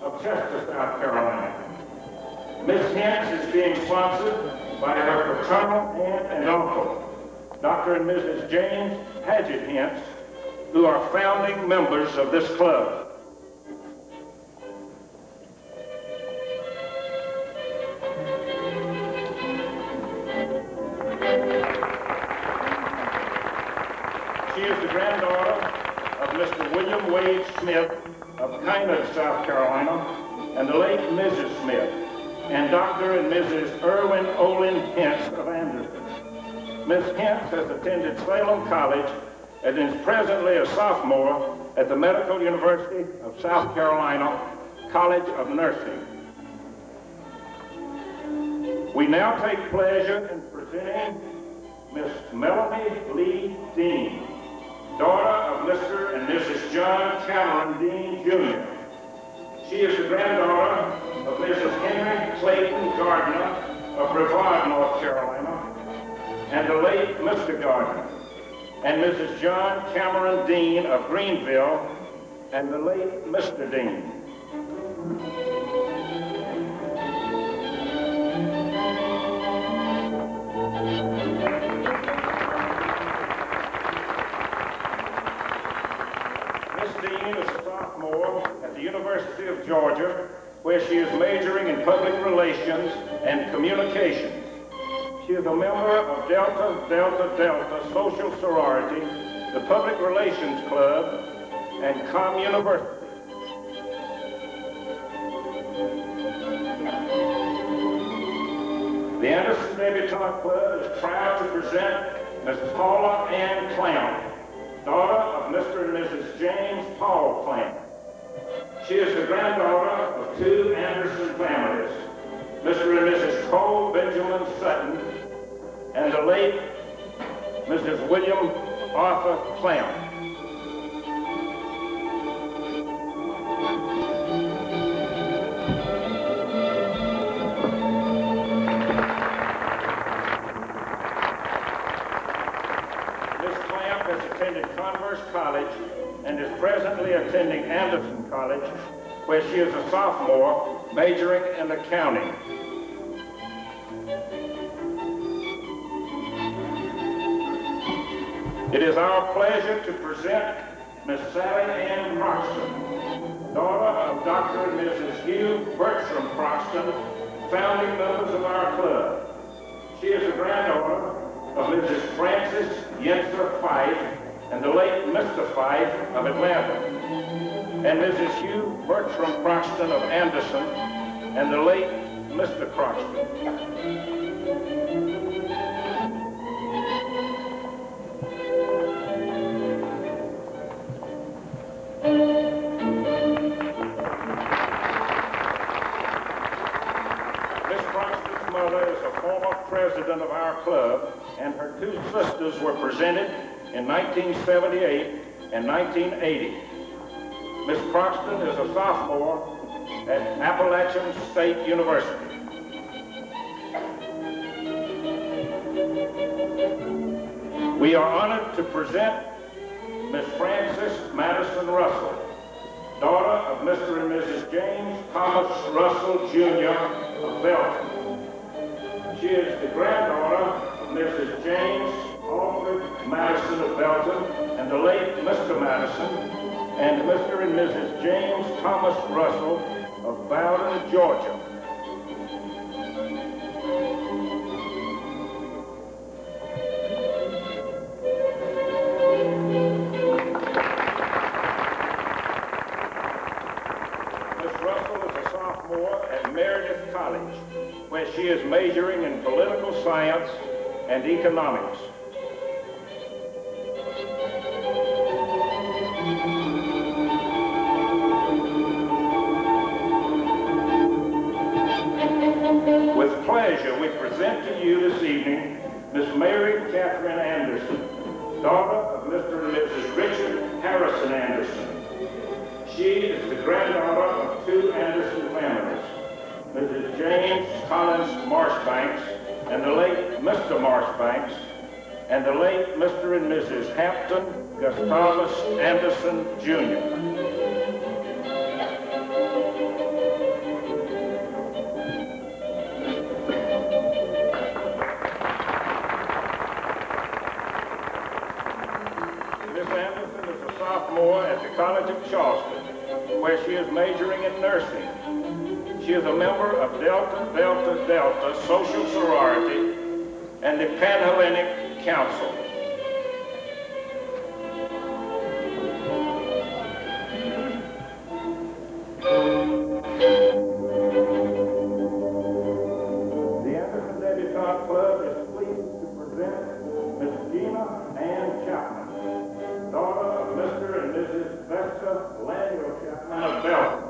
of Chester, South Carolina. Miss Hintz is being sponsored by her paternal aunt and uncle, Dr. and Mrs. James Paget Hintz, who are founding members of this club. She is the granddaughter of Mr. William Wade Smith of Kynard, South Carolina, and the late Mrs. Smith, and Dr. and Mrs. Irwin Olin Hintz of Anderson. Miss Hintz has attended Salem College and is presently a sophomore at the Medical University of South Carolina College of Nursing. We now take pleasure in presenting Miss Melanie Lee Dean, daughter of Mr. and Mrs. John Cameron Dean, Jr. She is the granddaughter of Mrs. Henry Clayton Gardner of Brevard, North Carolina, and the late Mr. Gardner, and Mrs. John Cameron Dean of Greenville, and the late Mr. Dean. At the University of Georgia, where she is majoring in public relations and communications. She is a member of Delta Delta Delta Social Sorority, the Public Relations Club, and Com University. The Anderson Debutante Club is proud to present Miss Paula Ann Clamp, daughter of Mr. and Mrs. James Paul Clamp. She is the granddaughter of two Anderson families, Mr. and Mrs. Cole Benjamin Sutton, and the late Mrs. William Arthur Clamp. Miss Clamp has attended Converse College and is presently attending Anderson College, where she is a sophomore, majoring in accounting. It is our pleasure to present Miss Sally Ann Croxton, daughter of Dr. and Mrs. Hugh Bertram Croxton, founding members of our club. She is a granddaughter of Mrs. Frances Yenser Fife and the late Mr. Fife of Atlanta, and Mrs. Hugh Bertram Croxton of Anderson, and the late Mr. Croxton. Miss Croxton's mother is a former president of our club, and her two sisters were presented in 1978 and 1980. Miss Croxton is a sophomore at Appalachian State University. We are honored to present Miss Frances Madison Russell, daughter of Mr. and Mrs. James Thomas Russell, Jr. of Belton. She is the granddaughter of Mrs. James Alfred Madison of Belton and the late Mr. Madison, and Mr. and Mrs. James Thomas Russell of Bowden, Georgia. Miss Russell is a sophomore at Meredith College, where she is majoring in political science and economics. With pleasure, we present to you this evening Miss Mary Catherine Anderson, daughter of Mr. and Mrs. Richard Harrison Anderson. She is the granddaughter of two Anderson families, Mrs. James Collins Marshbanks and the late Mr. Marshbanks, and the late Mr. and Mrs. Hampton Gustavus Anderson, Jr. of Charleston, where she is majoring in nursing. She is a member of Delta Delta Delta Social Sorority and the Panhellenic Council. The Anderson Debutante Club is pleased to present Miss Gina Ann Chapman, daughter of Mr. and Mrs. Vesta Laniel Chapman of Belton.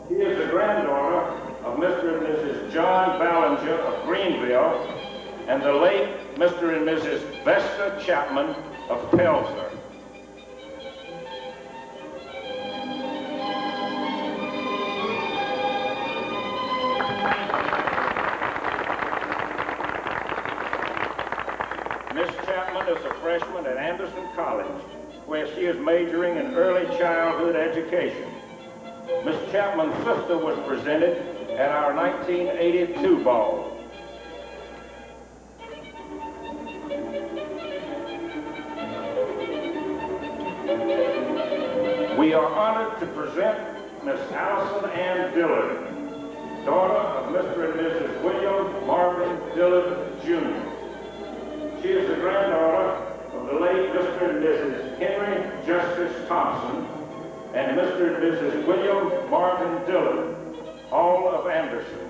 She is the granddaughter of Mr. and Mrs. John Ballinger of Greenville and the late Mr. and Mrs. Vesta Chapman of Pelzer. Miss Chapman is a freshman at Anderson College, where she is majoring in early childhood education. Miss Chapman's sister was presented at our 1982 ball. We are honored to present Miss Allison Ann Dillard, daughter of Mr. and Mrs. William Marvin Dillard, Jr. She is the granddaughter of the late Mr. and Mrs. Henry Justice Thompson and Mr. and Mrs. William Marvin Dillard, all of Anderson.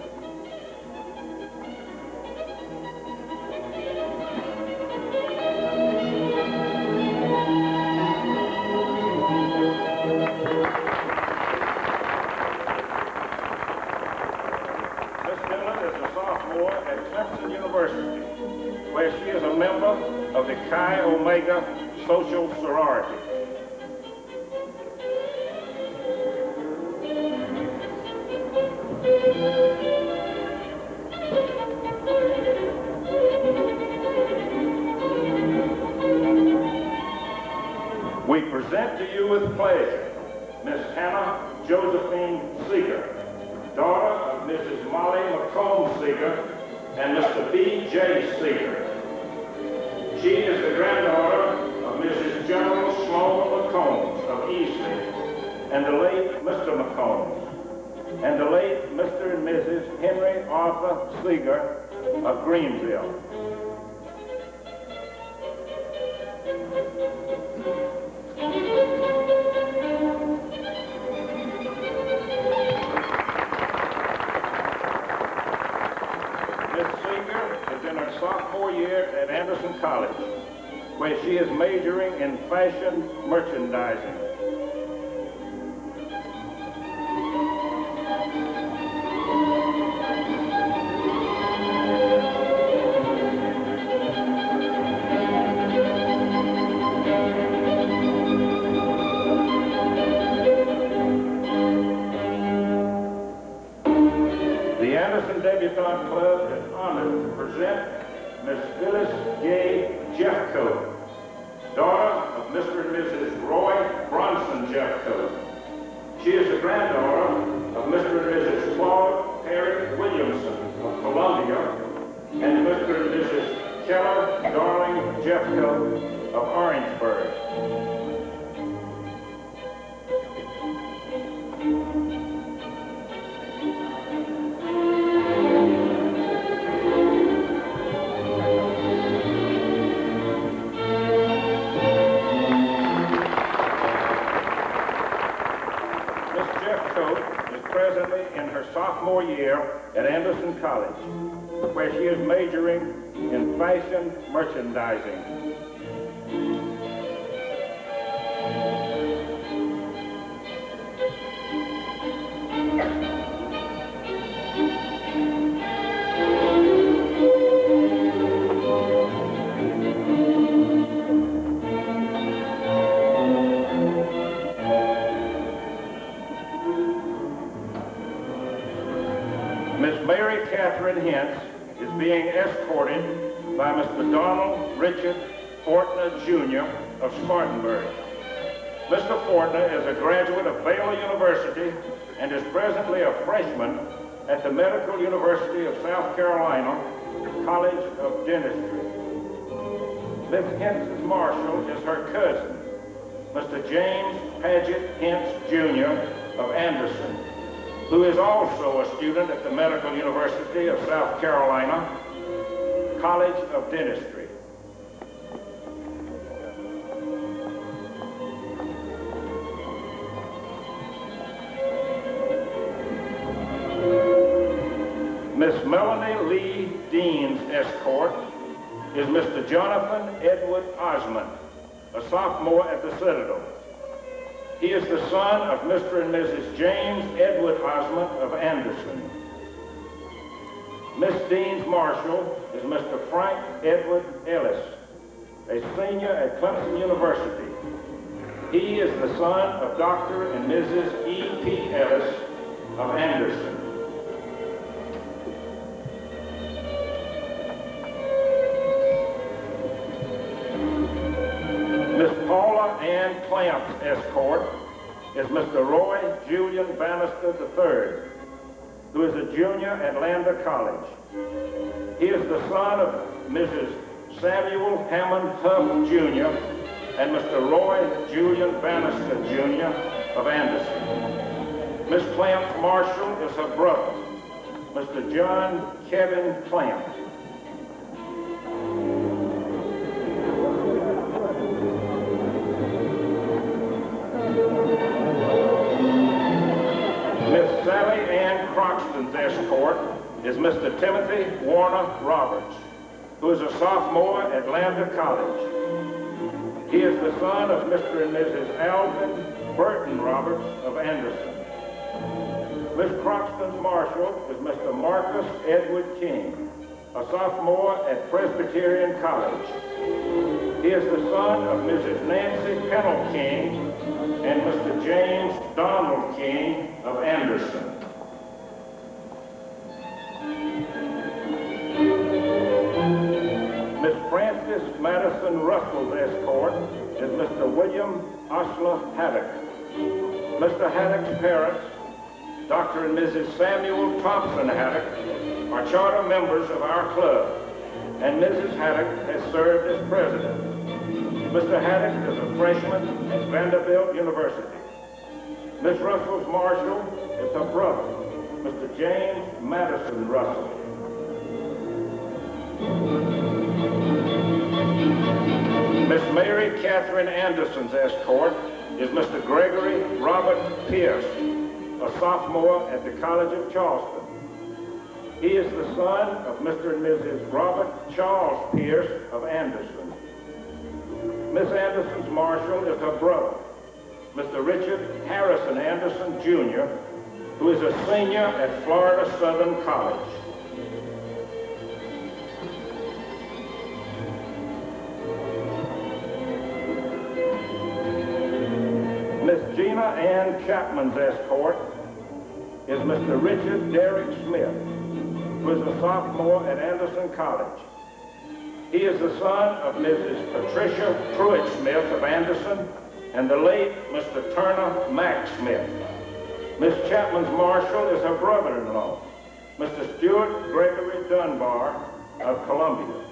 Miss Dillard is a sophomore at Clemson University, where she is a member of the Chi Omega Social Sorority. We present to you with pleasure Miss Hannah Josephine Seger, daughter of Mrs. Molly McComb Seger and Mr. B.J. Seger. She is the granddaughter of Mrs. General Sloan McCombs of Easley and the late Mr. McCombs, and the late Mr. and Mrs. Henry Arthur Seger of Greenville. Miss Seger is in her sophomore year at Anderson College, where she is majoring in fashion merchandising. The Anderson Debutante Club is honored to present Miss Phyllis Gay Jeffcoat, daughter of Mr. and Mrs. Roy Bronson Jeffcoat. She is the granddaughter of Mr. and Mrs. Claude Perry Williamson of Columbia and Mr. and Mrs. Keller Darling Jeffcoat of Orangeburg. Presently in her sophomore year at Anderson College, where she is majoring in fashion merchandising. Miss Mary Catherine Hintz is being escorted by Mr. Donald Richard Fortner, Jr. of Spartanburg. Mr. Fortner is a graduate of Baylor University and is presently a freshman at the Medical University of South Carolina, College of Dentistry. Miss Hintz's marshal is her cousin, Mr. James Paget Hintz, Jr. of Anderson, who is also a student at the Medical University of South Carolina, College of Dentistry. Miss Melanie Lee Dean's escort is Mr. Jonathan Edward Osmond, a sophomore at the Citadel. He is the son of Mr. and Mrs. James Edward Osmond of Anderson. Miss Dean's marshal is Mr. Frank Edward Ellis, a senior at Clemson University. He is the son of Dr. and Mrs. E.P. Ellis of Anderson. Miss Paula Ann Clamp's escort is Mr. Roy Julian Bannister III, who is a junior at Lander College. He is the son of Mrs. Samuel Hammond Huff, Jr. and Mr. Roy Julian Bannister, Jr. of Anderson. Miss Clamp's marshal is her brother, Mr. John Kevin Clamp. Miss Sally Ann Croxton's escort is Mr. Timothy Warner Roberts, who is a sophomore at Lander College. He is the son of Mr. and Mrs. Alvin Burton Roberts of Anderson. Miss Croxton's marshal is Mr. Marcus Edward King, a sophomore at Presbyterian College. He is the son of Mrs. Nancy Pennell King and Mr. James Donald King of Anderson. Miss Frances Madison Russell's escort is Mr. William Osler Haddock. Mr. Haddock's parents, Dr. and Mrs. Samuel Thompson Haddock, are charter members of our club, and Mrs. Haddock has served as president. Mr. Haddock is a freshman at Vanderbilt University. Miss Russell's marshal is her brother, Mr. James Madison Russell. Miss Mary Catherine Anderson's escort is Mr. Gregory Robert Pierce, a sophomore at the College of Charleston. He is the son of Mr. and Mrs. Robert Charles Pierce of Anderson. Miss Anderson's marshal is her brother, Mr. Richard Harrison Anderson, Jr., who is a senior at Florida Southern College. Miss Gina Ann Chapman's escort is Mr. Richard Derrick Smith, who is a sophomore at Anderson College. He is the son of Mrs. Patricia Pruitt Smith of Anderson and the late Mr. Turner Mack Smith. Miss Chapman's marshal is her brother-in-law, Mr. Stuart Gregory Dunbar of Columbia.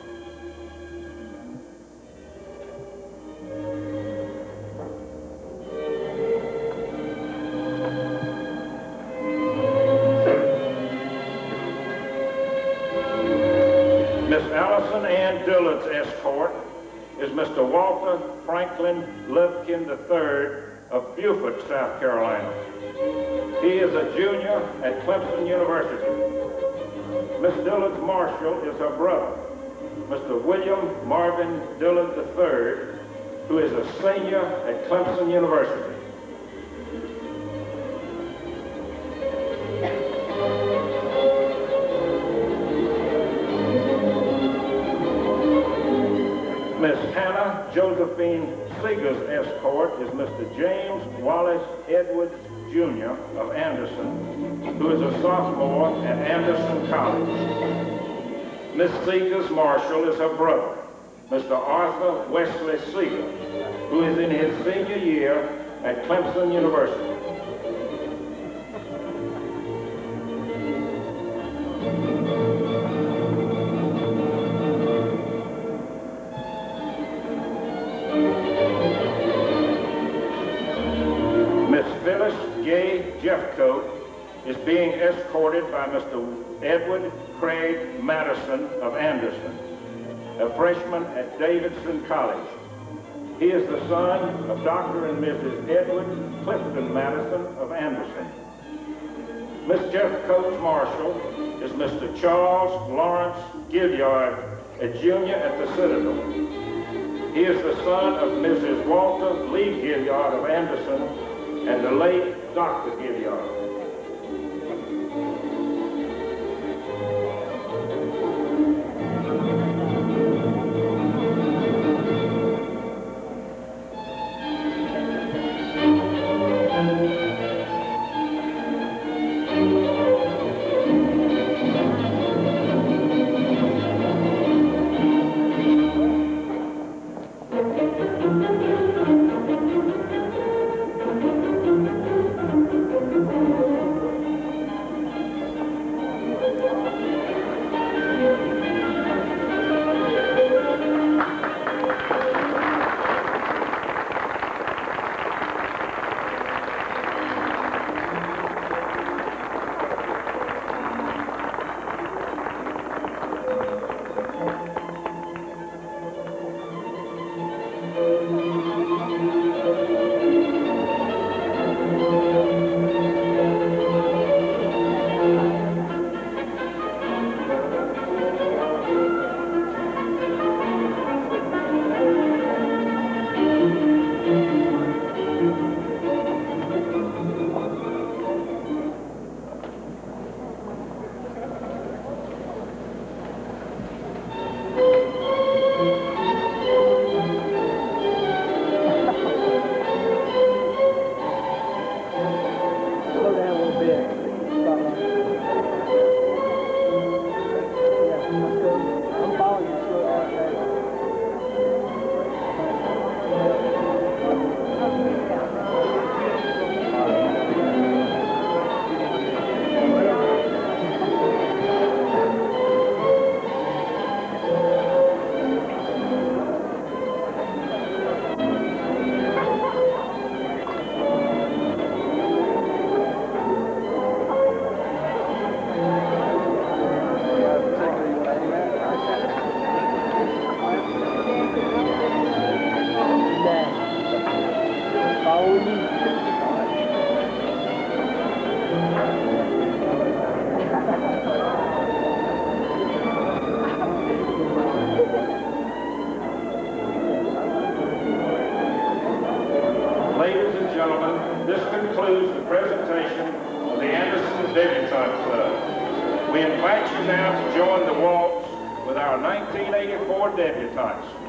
Miss Allison Ann Dillard's escort is Mr. Walter Franklin Lubkin III of Beaufort, South Carolina. He is a junior at Clemson University. Miss Dillard's marshal is her brother, Mr. William Marvin Dillard III, who is a senior at Clemson University. Miss Hannah Josephine Seger's escort is Mr. James Wallace Edwards, Jr. of Anderson, who is a sophomore at Anderson College. Miss Seger's marshal is her brother, Mr. Arthur Wesley Seger, who is in his senior year at Clemson University. Jeffcoat is being escorted by Mr. Edward Craig Madison of Anderson, a freshman at Davidson College. He is the son of Dr. and Mrs. Edward Clifton Madison of Anderson. Miss Jeffcoat's marshal is Mr. Charles Lawrence Gilliard, a junior at the Citadel. He is the son of Mrs. Walter Lee Gilliard of Anderson and the late Dr. Gilliard. Ladies and gentlemen, this concludes the presentation of the Anderson Debutante Club. We invite you now to join the waltz with our 1984 debutantes.